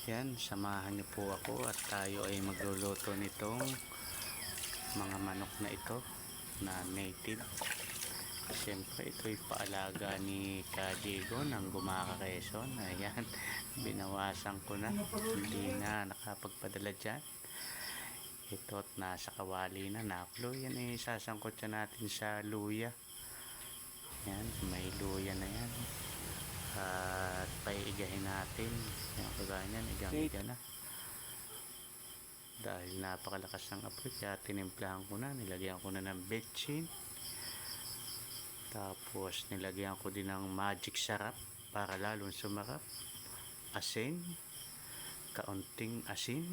Yan, samahan niyo po ako at tayo ay magluluto nitong mga manok na ito na native. Siyempre ito'y paalaga ni Kadigo ng Gumaka Quezon. Ayan, binawasan ko na, hindi na nakapagpadala dyan. Ito at nasa kawali na naklo. Yan ay sasangkot siya natin sa luya. Yan, may luya na yan. At paiigahin natin. Yan, kaganyan, igang-iga na. Dahil napakalakas ng apoy, kaya tinimplahan ko na. Nilagyan ko na ng betchin. Tapos nilagyan ko din ng magic sarap para lalong sumarap. Asin, kaunting asin.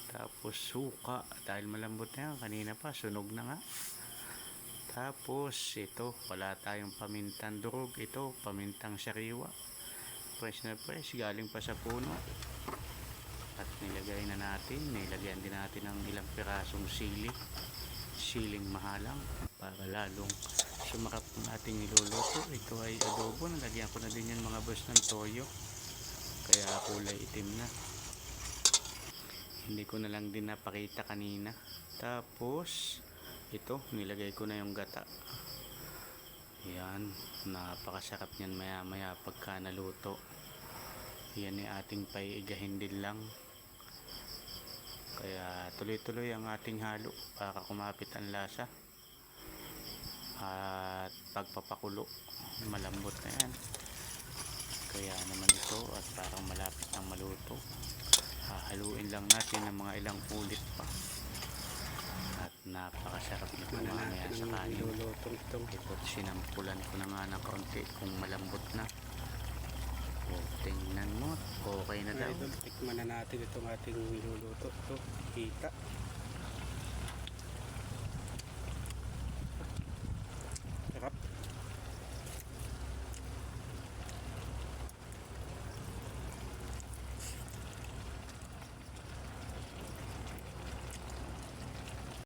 Tapos suka, dahil malambot na yan, kanina pa sunog na nga. Tapos ito, wala tayong pamintang durog. Ito, pamintang sariwa, fresh na fresh, galing pa sa puno. At nilagay na natin, nilagyan din natin ng ilang pirasong siling mahalang para lalong sumarap ng ating niluluto. Ito ay adobo, nalagyan ko na din yan mga boss ng toyo, kaya kulay itim na. Hindi ko na lang din napakita kanina. Tapos ito, nilagay ko na yung gata. Yan, napakasarap niyan maya maya pagka naluto. Yan ay ating paiigahin din lang. Kaya tuloy-tuloy ang ating halo para kumapit ang lasa. At pagpapakulo, malambot na yan. Kaya naman ito, at parang malapit ng maluto, hahaluin lang natin ng mga ilang ulit pa. At napakasarap nito mamaya sa kanin. Ito, sinampulan ko na nga ng kaunti kung malambot na. O, tingnan mo, okay na daw. Tikman na natin itong ating niluluto. Ito, kita.